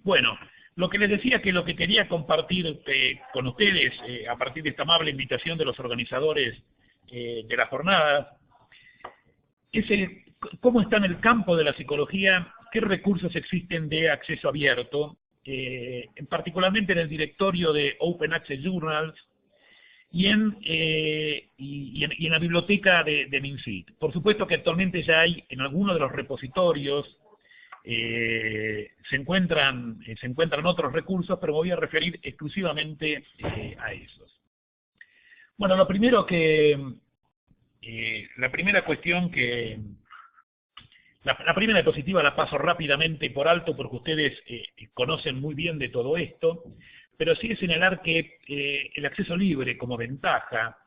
Bueno, lo que les decía que lo que quería compartir con ustedes, a partir de esta amable invitación de los organizadores de la jornada, es cómo está en el campo de la psicología, qué recursos existen de acceso abierto, particularmente en el directorio de Open Access Journals y en la biblioteca de MinSit. Por supuesto que actualmente ya hay en algunos de los repositorios, se encuentran otros recursos, pero me voy a referir exclusivamente a esos. Bueno, lo primero la primera cuestión la primera diapositiva la paso rápidamente por alto porque ustedes conocen muy bien de todo esto, pero sí es señalar que el acceso libre como ventaja,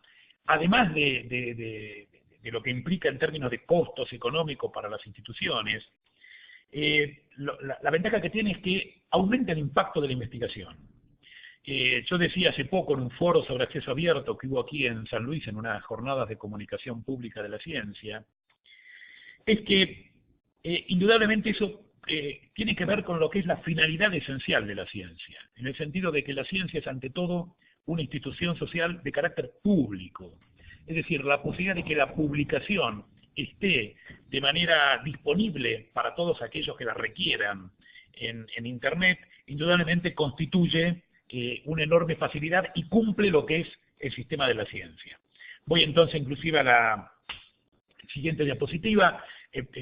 además de lo que implica en términos de costos económicos para las instituciones, la ventaja que tiene es que aumenta el impacto de la investigación. Yo decía hace poco en un foro sobre acceso abierto que hubo aquí en San Luis en unas jornadas de comunicación pública de la ciencia, es que indudablemente eso tiene que ver con lo que es la finalidad esencial de la ciencia, en el sentido de que la ciencia es ante todo una institución social de carácter público, es decir, la posibilidad de que la publicación esté de manera disponible para todos aquellos que la requieran en Internet, indudablemente constituye una enorme facilidad y cumple lo que es el sistema de la ciencia. Voy entonces inclusive a la siguiente diapositiva.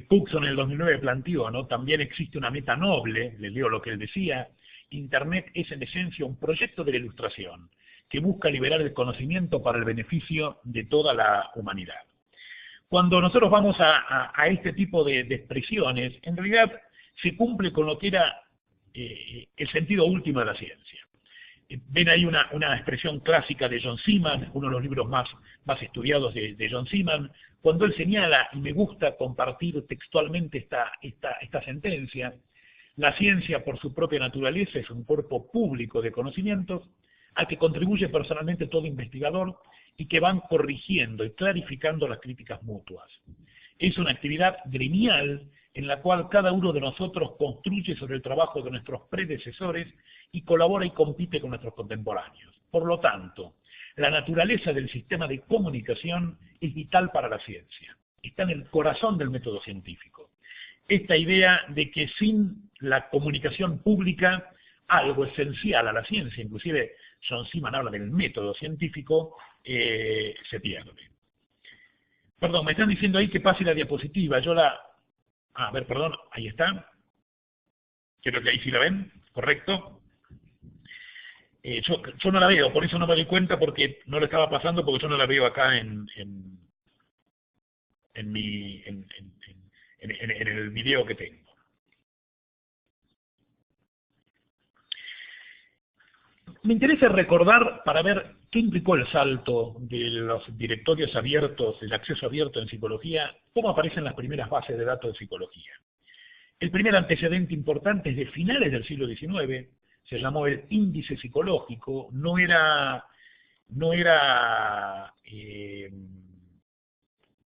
Cookson en el 2009 planteó, ¿no? También existe una meta noble, les leo lo que él decía: Internet es en esencia un proyecto de la ilustración que busca liberar el conocimiento para el beneficio de toda la humanidad. Cuando nosotros vamos a este tipo de expresiones, en realidad se cumple con lo que era el sentido último de la ciencia. Ven ahí una expresión clásica de John Seaman, uno de los libros más estudiados de John Seaman, cuando él señala, y me gusta compartir textualmente esta sentencia: la ciencia por su propia naturaleza es un cuerpo público de conocimientos al que contribuye personalmente todo investigador y que van corrigiendo y clarificando las críticas mutuas. Es una actividad gremial en la cual cada uno de nosotros construye sobre el trabajo de nuestros predecesores y colabora y compite con nuestros contemporáneos. Por lo tanto, la naturaleza del sistema de comunicación es vital para la ciencia. Está en el corazón del método científico. Esta idea de que sin la comunicación pública, algo esencial a la ciencia, inclusive John Seaman habla del método científico, se pierde. Perdón, me están diciendo ahí que pase la diapositiva. A ver, perdón, ahí está. Creo que ahí sí la ven, ¿correcto? Yo no la veo, por eso no me doy cuenta, porque no la estaba pasando, porque yo no la veo acá en el video que tengo. Me interesa recordar, para ver qué implicó el salto de los directorios abiertos, el acceso abierto en psicología, cómo aparecen las primeras bases de datos de psicología. El primer antecedente importante es de finales del siglo XIX, se llamó el índice psicológico,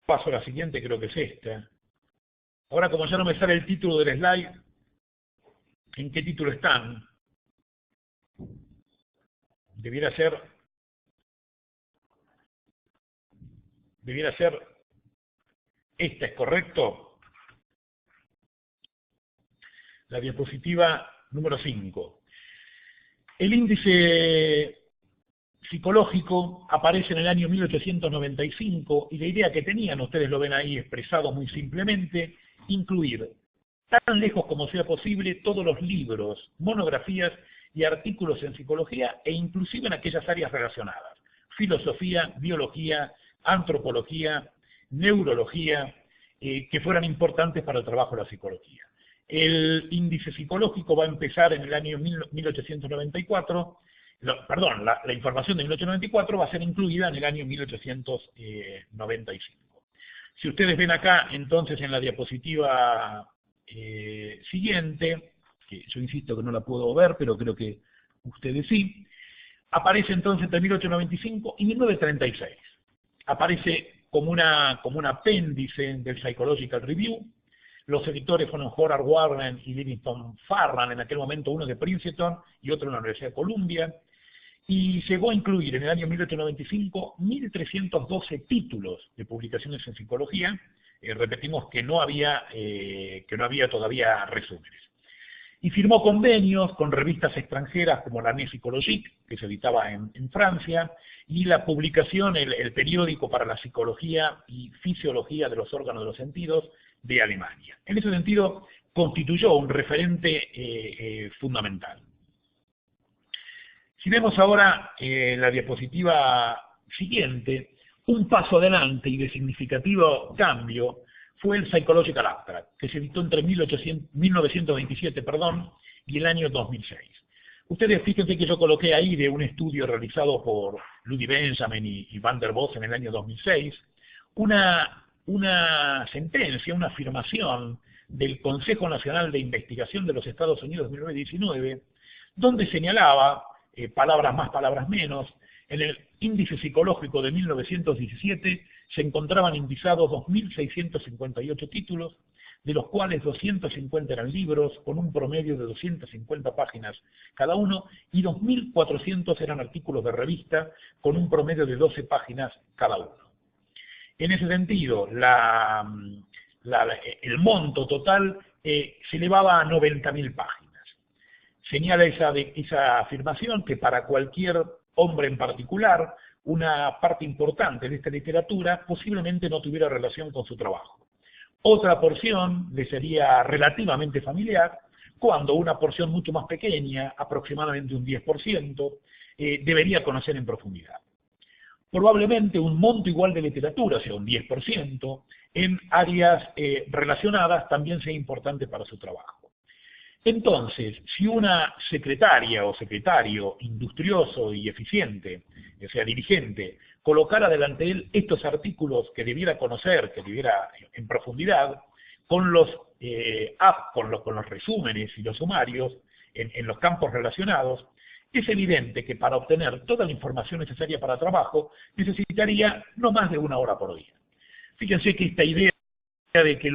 paso a la siguiente, creo que es esta. Ahora, como ya no me sale el título del slide, ¿en qué título están? Debiera ser esta, ¿es correcto? La diapositiva número 5. El índice psicológico aparece en el año 1895 y la idea que tenían, ustedes lo ven ahí expresado muy simplemente, incluir tan lejos como sea posible todos los libros, monografías y artículos en psicología e inclusive en aquellas áreas relacionadas: filosofía, biología, antropología, neurología, que fueran importantes para el trabajo de la psicología. El índice psicológico va a empezar en el año 1894, la información de 1894 va a ser incluida en el año 1895. Si ustedes ven acá, entonces, en la diapositiva siguiente, que yo insisto que no la puedo ver, pero creo que ustedes sí, aparece entonces entre 1895 y 1936. Aparece como un apéndice del Psychological Review, Los editores fueron Howard Warren y Livingston Farran, en aquel momento uno de Princeton y otro en la Universidad de Columbia, y llegó a incluir en el año 1895 1.312 títulos de publicaciones en psicología. Repetimos que no había todavía resúmenes. Y firmó convenios con revistas extranjeras como la Année Psychologique, que se editaba en Francia, y la publicación, el periódico para la psicología y fisiología de los órganos de los sentidos de Alemania. En ese sentido, constituyó un referente fundamental. Si vemos ahora la diapositiva siguiente, un paso adelante y de significativo cambio fue el Psychological Abstract, que se editó entre 1927 y el año 2006. Ustedes fíjense que yo coloqué ahí de un estudio realizado por Ludwig Benjamin y Van der Bos en el año 2006, una sentencia, una afirmación del Consejo Nacional de Investigación de los Estados Unidos de 1919, donde señalaba, palabras más, palabras menos, en el índice psicológico de 1917 se encontraban indizados 2.658 títulos, de los cuales 250 eran libros, con un promedio de 250 páginas cada uno, y 2.400 eran artículos de revista, con un promedio de 12 páginas cada uno. En ese sentido, el monto total se elevaba a 90.000 páginas. Señala esa afirmación que para cualquier hombre en particular, una parte importante de esta literatura posiblemente no tuviera relación con su trabajo. Otra porción le sería relativamente familiar, cuando una porción mucho más pequeña, aproximadamente un 10%, debería conocer en profundidad. Probablemente un monto igual de literatura, o sea, un 10%, en áreas relacionadas también sea importante para su trabajo. Entonces, si una secretaria o secretario industrioso y eficiente, o sea, dirigente, colocara delante de él estos artículos que debiera conocer, que debiera en profundidad, con los resúmenes y los sumarios en los campos relacionados, es evidente que para obtener toda la información necesaria para trabajo, necesitaría no más de 1 hora por día. Fíjense que esta idea de que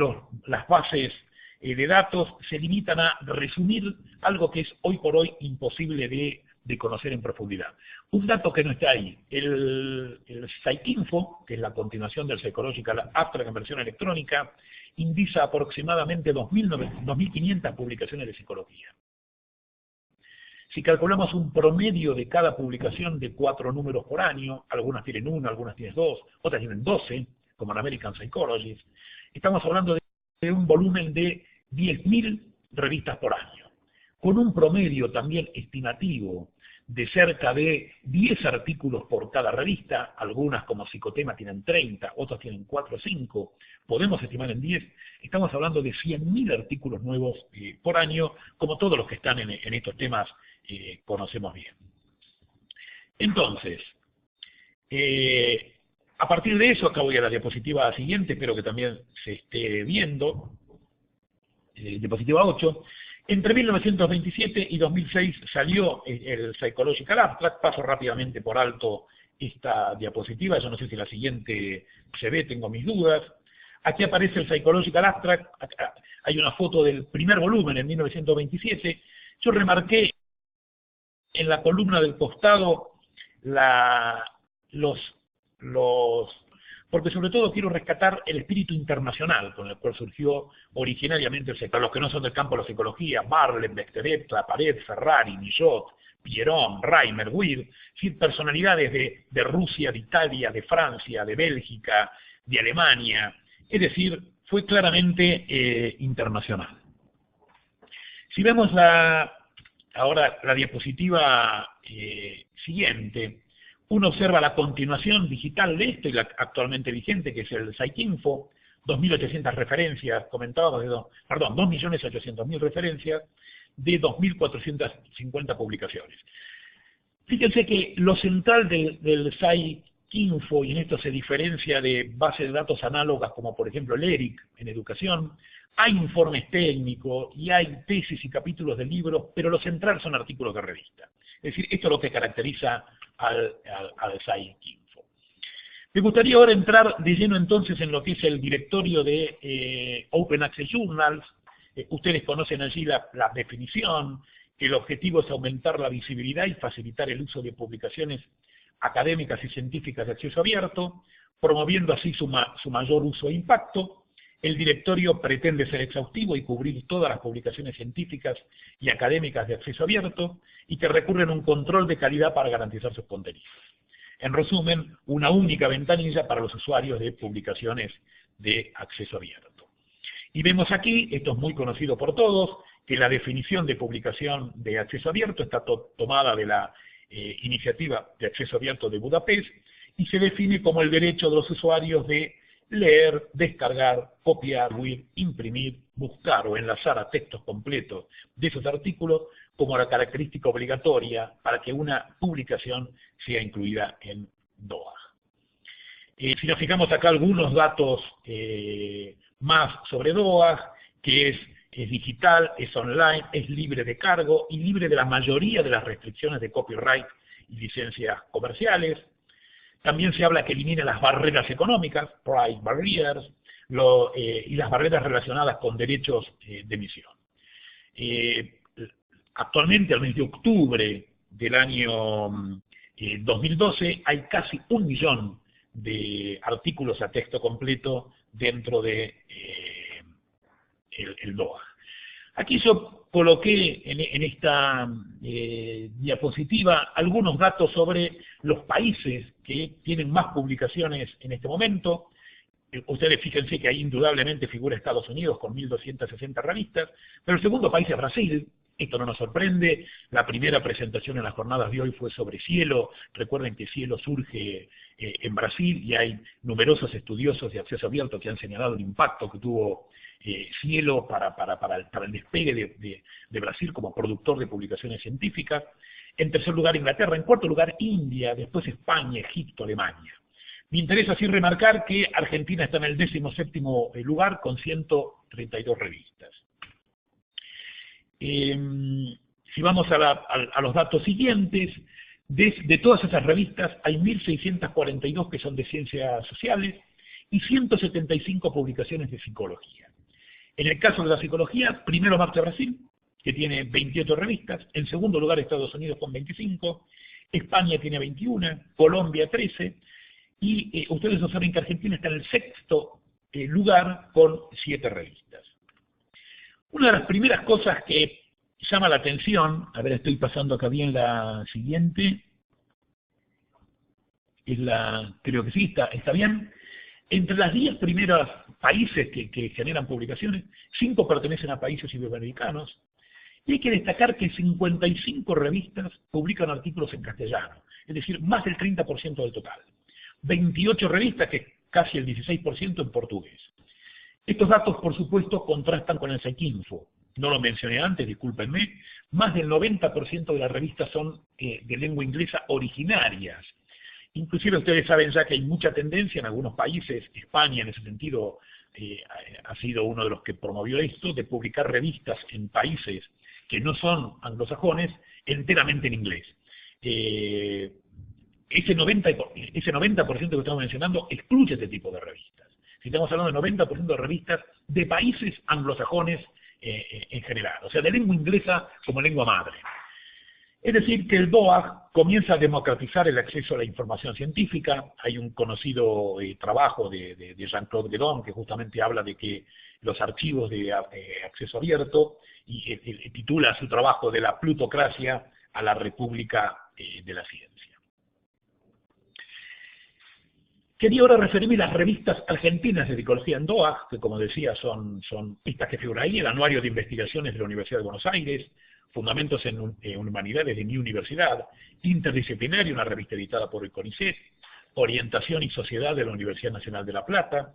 las bases de datos se limitan a resumir algo que es hoy por hoy imposible de conocer en profundidad. Un dato que no está ahí, el PsycInfo, que es la continuación del Psychological Abstract en versión electrónica, indica aproximadamente 2.500 publicaciones de psicología. Si calculamos un promedio de cada publicación de 4 números por año, algunas tienen 1, algunas tienen 2, otras tienen 12, como en American Psychologist, estamos hablando de un volumen de 10.000 revistas por año, con un promedio también estimativo de cerca de 10 artículos por cada revista, algunas como Psicotema tienen 30, otras tienen 4 o 5, podemos estimar en 10, estamos hablando de 100.000 artículos nuevos por año, como todos los que están en estos temas conocemos bien. Entonces, a partir de eso, acá voy a la diapositiva siguiente, espero que también se esté viendo, diapositiva 8, entre 1927 y 2006 salió el Psychological Abstract. Paso rápidamente por alto esta diapositiva, yo no sé si la siguiente se ve, tengo mis dudas. Aquí aparece el Psychological Abstract, acá hay una foto del primer volumen en 1927. Yo remarqué en la columna del costado porque sobre todo quiero rescatar el espíritu internacional con el cual surgió originariamente el sector. Los que no son del campo de la psicología, Bartlett, Bechterew, Claparède, Ferrari, Millot, Pierron, Reimer, Weir, personalidades de Rusia, de Italia, de Francia, de Bélgica, de Alemania, es decir, fue claramente internacional. Si vemos ahora la diapositiva siguiente, uno observa la continuación digital de esto y la actualmente vigente, que es el PsycInfo, 2.800 referencias, comentábamos, 2.800.000 referencias de 2.450 publicaciones. Fíjense que lo central del PsycInfo, y en esto se diferencia de bases de datos análogas como por ejemplo el ERIC en educación, hay informes técnicos y hay tesis y capítulos de libros, pero lo central son artículos de revista. Es decir, esto es lo que caracteriza al PsycInfo. Me gustaría ahora entrar de lleno entonces en lo que es el directorio de Open Access Journals. Ustedes conocen allí la definición, que el objetivo es aumentar la visibilidad y facilitar el uso de publicaciones académicas y científicas de acceso abierto, promoviendo así su mayor uso e impacto. El directorio pretende ser exhaustivo y cubrir todas las publicaciones científicas y académicas de acceso abierto y que recurren a un control de calidad para garantizar sus contenidos. En resumen, una única ventanilla para los usuarios de publicaciones de acceso abierto. Y vemos aquí, esto es muy conocido por todos, que la definición de publicación de acceso abierto está tomada de la Iniciativa de Acceso Abierto de Budapest y se define como el derecho de los usuarios de leer, descargar, copiar, imprimir, buscar o enlazar a textos completos de esos artículos como la característica obligatoria para que una publicación sea incluida en DOAJ. Si nos fijamos acá algunos datos más sobre DOAJ, que es digital, es online, es libre de cargo y libre de la mayoría de las restricciones de copyright y licencias comerciales. También se habla que elimina las barreras económicas, price barriers, y las barreras relacionadas con derechos de emisión. Actualmente, al mes de octubre del año 2012, hay casi 1 millón de artículos a texto completo dentro de el DOAJ. Aquí yo coloqué en esta diapositiva algunos datos sobre los países que tienen más publicaciones en este momento. Ustedes fíjense que ahí indudablemente figura Estados Unidos con 1.260 revistas, pero el segundo país es Brasil. Esto no nos sorprende. La primera presentación en las jornadas de hoy fue sobre Cielo. Recuerden que Cielo surge en Brasil y hay numerosos estudiosos de acceso abierto que han señalado el impacto que tuvo Cielo para el despegue de Brasil como productor de publicaciones científicas. En tercer lugar Inglaterra, en cuarto lugar India, después España, Egipto, Alemania. Me interesa así remarcar que Argentina está en el 17º lugar con 132 revistas. Si vamos a los datos siguientes, de todas esas revistas hay 1.642 que son de ciencias sociales y 175 publicaciones de psicología. En el caso de la psicología, primero marcha Brasil, que tiene 28 revistas, en segundo lugar Estados Unidos con 25, España tiene 21, Colombia 13, y ustedes no saben que Argentina está en el 6º lugar con 7 revistas. Una de las primeras cosas que llama la atención, a ver, estoy pasando acá bien la siguiente, creo que sí, está bien. Entre las 10 primeros países que generan publicaciones, 5 pertenecen a países iberoamericanos, y hay que destacar que 55 revistas publican artículos en castellano, es decir, más del 30% del total. 28 revistas, que es casi el 16% en portugués. Estos datos, por supuesto, contrastan con el Sequinfo. No lo mencioné antes, discúlpenme. Más del 90% de las revistas son de lengua inglesa originarias. Inclusive ustedes saben ya que hay mucha tendencia en algunos países, España en ese sentido ha sido uno de los que promovió esto, de publicar revistas en países que no son anglosajones, enteramente en inglés. Ese 90% que estamos mencionando excluye este tipo de revistas. Si estamos hablando de 90% de revistas de países anglosajones en general, o sea, de lengua inglesa como lengua madre. Es decir, que el DOAJ comienza a democratizar el acceso a la información científica. Hay un conocido trabajo de Jean-Claude Guédon que justamente habla de que los archivos de acceso abierto, y titula su trabajo de la plutocracia a la república de la ciencia. Quería ahora referirme a las revistas argentinas de psicología en DOAJ, que como decía son estas que figuran ahí, el Anuario de Investigaciones de la Universidad de Buenos Aires, Fundamentos en Humanidades de mi universidad, Interdisciplinaria, una revista editada por el CONICET, Orientación y Sociedad de la Universidad Nacional de La Plata,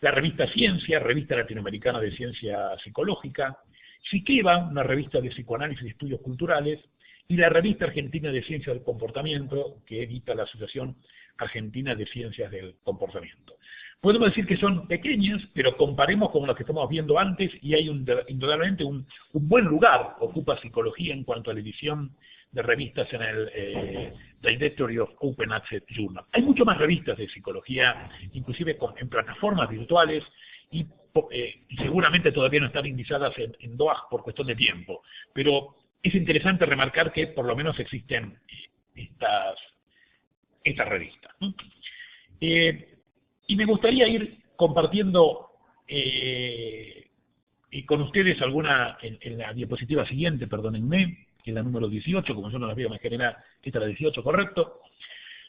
la revista Ciencia, Revista Latinoamericana de Ciencia Psicológica, Psiqueva, una revista de psicoanálisis y estudios culturales, y la Revista Argentina de Ciencias del Comportamiento, que edita la Asociación Argentina de Ciencias del Comportamiento. Podemos decir que son pequeñas, pero comparemos con lo que estamos viendo antes y hay indudablemente un buen lugar ocupa psicología en cuanto a la edición de revistas en el Directory of Open Access Journal. Hay mucho más revistas de psicología, inclusive en plataformas virtuales, y seguramente todavía no están indizadas en DOAJ por cuestión de tiempo. Pero es interesante remarcar que por lo menos existen estas revistas, ¿no? Y me gustaría ir compartiendo con ustedes alguna, en la diapositiva siguiente, perdónenme, en la número 18, como yo no la veo, me genera, esta es la 18, correcto.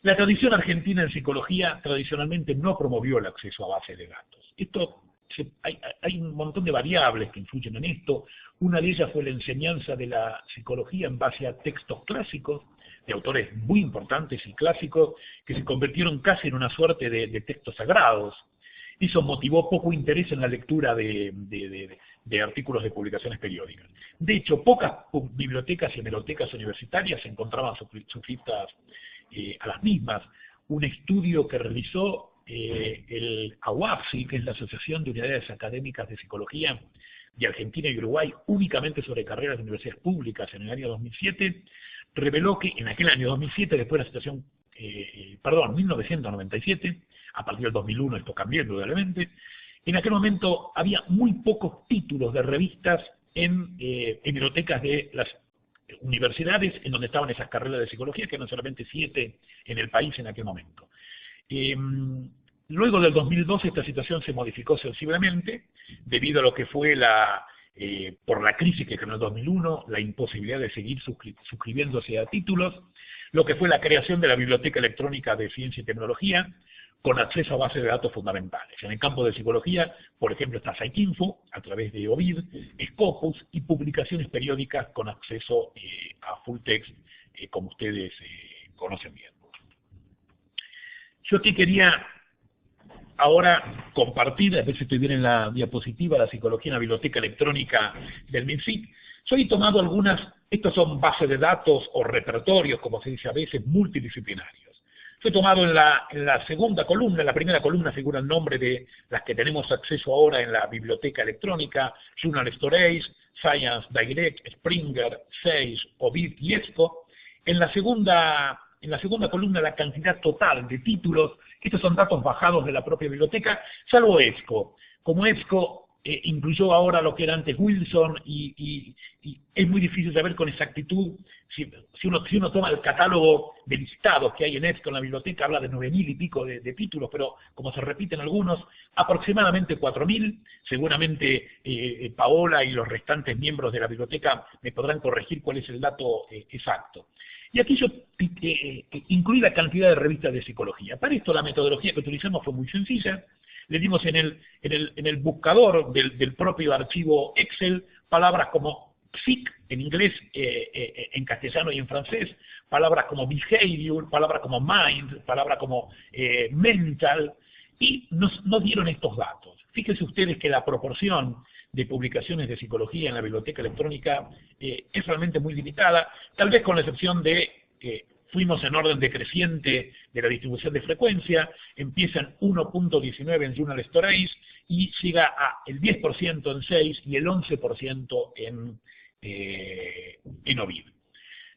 La tradición argentina en psicología tradicionalmente no promovió el acceso a bases de datos. Hay un montón de variables que influyen en esto. Una de ellas fue la enseñanza de la psicología en base a textos clásicos, de autores muy importantes y clásicos, que se convirtieron casi en una suerte de textos sagrados. Eso motivó poco interés en la lectura de artículos de publicaciones periódicas. De hecho, pocas bibliotecas y hemerotecas universitarias encontraban suscritas a las mismas. Un estudio que realizó el AUAPSI, que es la Asociación de Unidades Académicas de Psicología de Argentina y Uruguay, únicamente sobre carreras de universidades públicas en el año 2007, reveló que en aquel año 2007, después de la situación, 1997, a partir del 2001 esto cambió indudablemente, en aquel momento había muy pocos títulos de revistas en hemerotecas de las universidades en donde estaban esas carreras de psicología, que eran solamente 7 en el país en aquel momento. Luego del 2012 esta situación se modificó sensiblemente, debido a lo que fue por la crisis que generó el 2001, la imposibilidad de seguir suscribiéndose a títulos, lo que fue la creación de la Biblioteca Electrónica de Ciencia y Tecnología, con acceso a bases de datos fundamentales. En el campo de psicología, por ejemplo, está Psycinfo, a través de OVID, Scopus, y publicaciones periódicas con acceso a full text, como ustedes conocen bien. Yo aquí quería ahora compartir, a ver si estoy bien en la diapositiva, la psicología en la biblioteca electrónica del MINSIC. Yo he tomado estos son bases de datos o repertorios, como se dice a veces, multidisciplinarios. Yo he tomado en la segunda columna, en la primera columna figura el nombre de las que tenemos acceso ahora en la biblioteca electrónica: Journal Storage, Science Direct, Springer, Sage, Ovid y EBSCO. En la segunda columna la cantidad total de títulos. Estos son datos bajados de la propia biblioteca, salvo EBSCO. Como EBSCO incluyó ahora lo que era antes Wilson, y es muy difícil saber con exactitud, si uno toma el catálogo de listados que hay en EBSCO en la biblioteca, habla de 9.000 y pico de títulos, pero como se repiten algunos, aproximadamente 4.000, seguramente Paola y los restantes miembros de la biblioteca me podrán corregir cuál es el dato exacto. Y aquí yo incluí la cantidad de revistas de psicología. Para esto la metodología que utilizamos fue muy sencilla. Le dimos en el buscador del propio archivo Excel palabras como psic en inglés, en castellano y en francés, palabras como behavior, palabras como mind, palabras como mental, y nos dieron estos datos. Fíjense ustedes que la proporción de publicaciones de psicología en la biblioteca electrónica es realmente muy limitada, tal vez con la excepción de que fuimos en orden decreciente de la distribución de frecuencia, empieza en 1.19 en Journal Storage y llega a el 10% en Sage y el 11% en Ovid.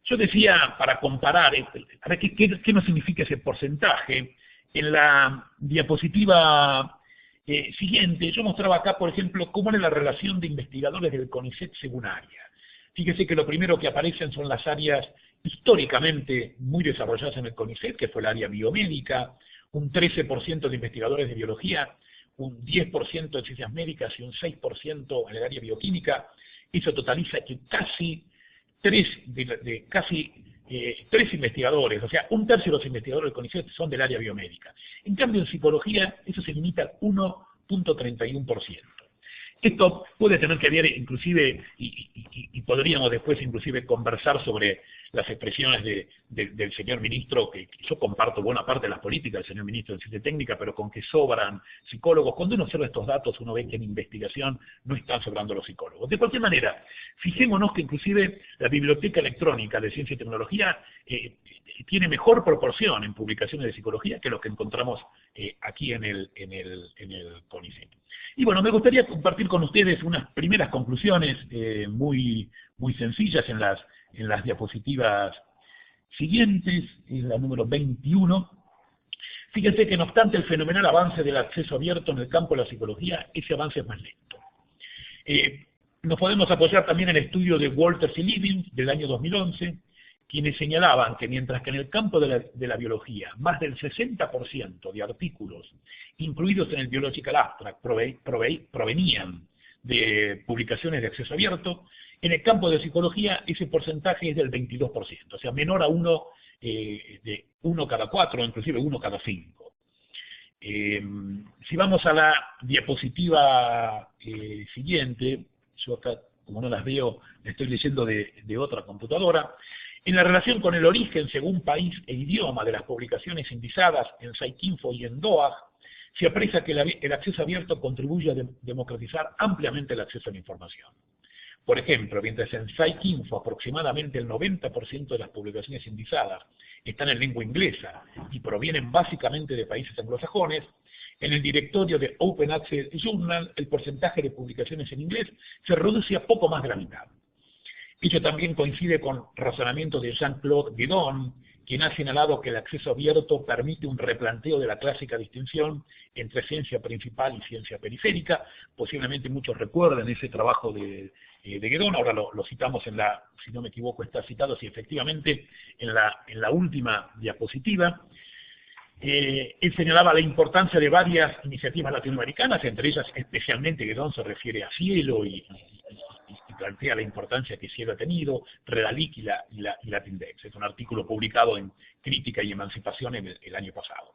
Yo decía, para comparar, a ver qué nos significa ese porcentaje. En la diapositiva siguiente, yo mostraba acá, por ejemplo, cómo era la relación de investigadores del CONICET según área. Fíjese que lo primero que aparecen son las áreas históricamente muy desarrolladas en el CONICET, que fue el área biomédica, un 13% de investigadores de biología, un 10% de ciencias médicas y un 6% en el área bioquímica. Eso totaliza que casi tres investigadores, o sea, un tercio de los investigadores del CONICET son del área biomédica. En cambio, en psicología, eso se limita al 1.31%. Esto puede tener que ver inclusive, y podríamos después inclusive conversar sobre las expresiones del señor ministro, que yo comparto buena parte de las políticas del señor ministro de Ciencia Técnica, pero con que sobran psicólogos. Cuando uno observa estos datos, uno ve que en investigación no están sobrando los psicólogos. De cualquier manera, fijémonos que inclusive la Biblioteca Electrónica de Ciencia y Tecnología tiene mejor proporción en publicaciones de psicología que lo que encontramos aquí en el CONICET. Y bueno, me gustaría compartir con ustedes unas primeras conclusiones muy sencillas en las diapositivas siguientes, en la número 21. Fíjense que no obstante el fenomenal avance del acceso abierto en el campo de la psicología, ese avance es más lento. Nos podemos apoyar también en el estudio de Walters y Living del año 2011, quienes señalaban que mientras que en el campo de la biología más del 60% de artículos incluidos en el Biological Abstract provenían de publicaciones de acceso abierto, en el campo de psicología ese porcentaje es del 22%, o sea, menor a de 1 cada 4, inclusive 1 cada 5. Si vamos a la diapositiva siguiente, yo acá, como no las veo, estoy leyendo de otra computadora. En la relación con el origen según país e idioma de las publicaciones indizadas en PsycInfo y en DOAG, se aprecia que el acceso abierto contribuye a democratizar ampliamente el acceso a la información. Por ejemplo, mientras en PsycInfo aproximadamente el 90% de las publicaciones indizadas están en lengua inglesa y provienen básicamente de países anglosajones, en el directorio de Open Access Journal el porcentaje de publicaciones en inglés se reduce a poco más de la mitad. Ello también coincide con razonamiento de Jean-Claude Guédon, quien ha señalado que el acceso abierto permite un replanteo de la clásica distinción entre ciencia principal y ciencia periférica. Posiblemente muchos recuerden ese trabajo de Guédon, ahora lo citamos si no me equivoco, está citado, sí, efectivamente, en la última diapositiva. Él señalaba la importancia de varias iniciativas latinoamericanas, entre ellas especialmente Guédon se refiere a Cielo y plantea la importancia que Cielo ha tenido, Redalic y Latindex. Es un artículo publicado en Crítica y Emancipación el año pasado.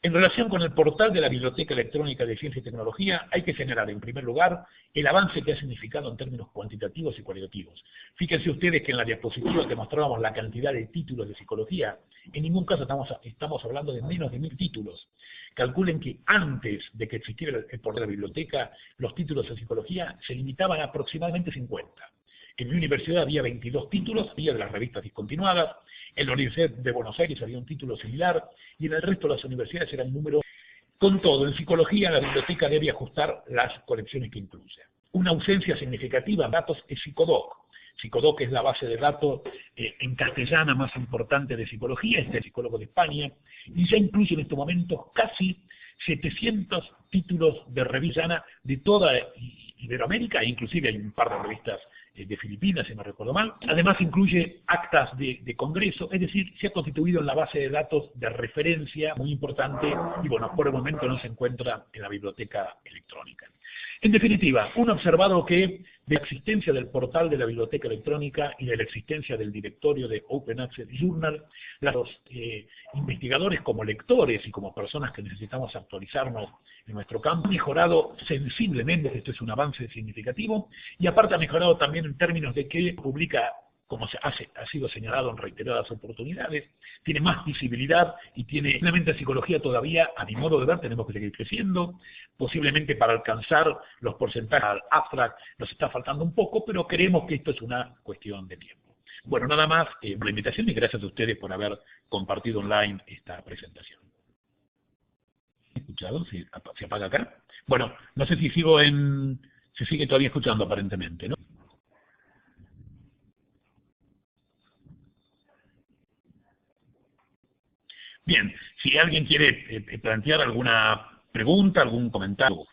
En relación con el portal de la Biblioteca Electrónica de Ciencia y Tecnología, hay que señalar en primer lugar el avance que ha significado en términos cuantitativos y cualitativos. Fíjense ustedes que en la diapositiva que mostrábamos la cantidad de títulos de psicología, en ningún caso estamos hablando de menos de 1000 títulos. Calculen que antes de que existiera el portal de la biblioteca, los títulos de psicología se limitaban a aproximadamente 50. En mi universidad había 22 títulos, había de las revistas discontinuadas, en la Universidad de Buenos Aires había un título similar, y en el resto de las universidades era el número. Con todo, en psicología la biblioteca debe ajustar las colecciones que incluye. Una ausencia significativa en datos es Psicodoc. Psicodoc es la base de datos en castellana más importante de psicología, es el psicólogo de España, y ya incluye en estos momentos casi 700 títulos de revista de toda Iberoamérica, e inclusive hay un par de revistas de Filipinas, si no recuerdo mal. Además incluye actas de congreso, es decir, se ha constituido en la base de datos de referencia muy importante y bueno, por el momento no se encuentra en la biblioteca electrónica. En definitiva, uno ha observado que de la existencia del portal de la biblioteca electrónica y de la existencia del directorio de Open Access Journal, los investigadores como lectores y como personas que necesitamos actualizarnos en nuestro campo, han mejorado sensiblemente, esto es un avance significativo, y aparte ha mejorado también en términos de que publica, como ha sido señalado en reiteradas oportunidades, tiene más visibilidad y tiene, finalmente, psicología todavía, a mi modo de ver, tenemos que seguir creciendo, posiblemente para alcanzar los porcentajes al abstract nos está faltando un poco, pero creemos que esto es una cuestión de tiempo. Bueno, nada más, por la invitación y gracias a ustedes por haber compartido online esta presentación. ¿Escuchado? ¿Se apaga acá? Bueno, no sé si se sigue todavía escuchando aparentemente, ¿no? Bien, si alguien quiere plantear alguna pregunta, algún comentario.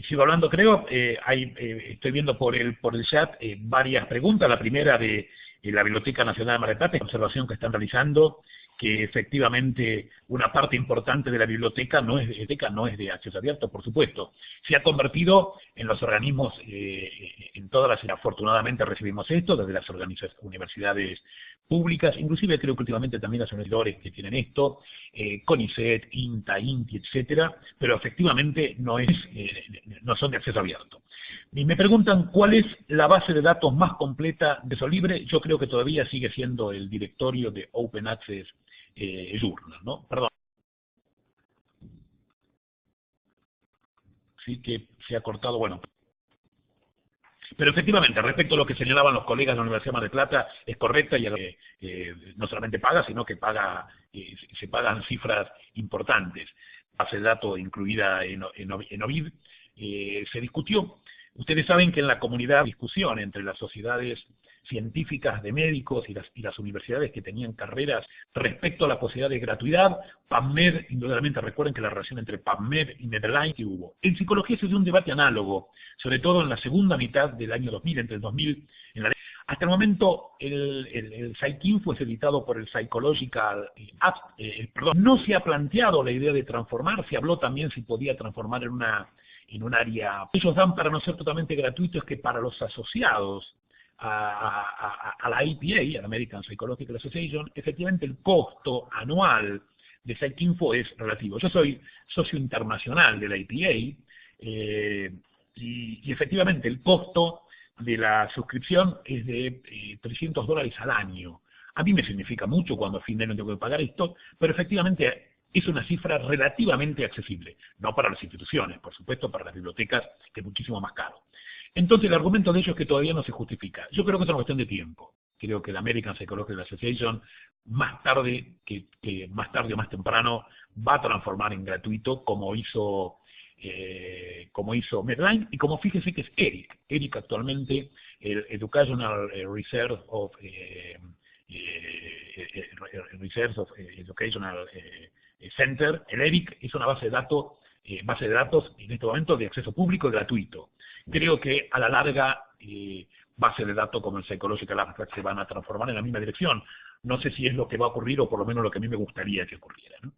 sigo hablando, creo. Estoy viendo por el chat varias preguntas. La primera de la Biblioteca Nacional de Mar del Plata, es observación que están realizando, que efectivamente una parte importante de la biblioteca no es de acceso abierto, por supuesto. Se ha convertido en los organismos, en todas las, afortunadamente recibimos esto, desde las universidades públicas, inclusive creo que últimamente también las universidades que tienen esto, CONICET, INTA, INTI, etcétera, pero efectivamente no son de acceso abierto. Y me preguntan cuál es la base de datos más completa de Solibre. Yo creo que todavía sigue siendo el directorio de Open Access Journal, ¿no? Perdón. Sí que se ha cortado, bueno. Pero efectivamente, respecto a lo que señalaban los colegas de la Universidad de Mar del Plata, es correcta y no solamente paga, sino que se pagan cifras importantes. Base de datos incluida en OVID, se discutió. Ustedes saben que en la comunidad discusión entre las sociedades científicas de médicos y las universidades que tenían carreras respecto a la posibilidad de gratuidad, PubMed, indudablemente recuerden que la relación entre PubMed y Medline que hubo. En psicología se dio un debate análogo, sobre todo en la segunda mitad del año 2000, entre el 2000, hasta el momento el PsycInfo es editado por el Psychological no se ha planteado la idea de transformar, se habló también si podía transformar en un área. Ellos dan para no ser totalmente gratuitos que para los asociados a la APA, a la American Psychological Association, efectivamente el costo anual de PsycInfo es relativo. Yo soy socio internacional de la APA y efectivamente el costo de la suscripción es de $300 al año. A mí me significa mucho cuando a fin de año tengo que pagar esto, pero efectivamente es una cifra relativamente accesible. No para las instituciones, por supuesto, para las bibliotecas, que es muchísimo más caro. Entonces el argumento de ellos es que todavía no se justifica. Yo creo que es una cuestión de tiempo. Creo que la American Psychological Association, más tarde o más temprano, va a transformar en gratuito como hizo Medline, y como fíjese que es ERIC. ERIC actualmente, el Educational Research of Educational Center, el ERIC, es una base de datos en este momento de acceso público y gratuito. Creo que a la larga bases de datos como el Psychological Abstract se van a transformar en la misma dirección. No sé si es lo que va a ocurrir o por lo menos lo que a mí me gustaría que ocurriera, ¿no?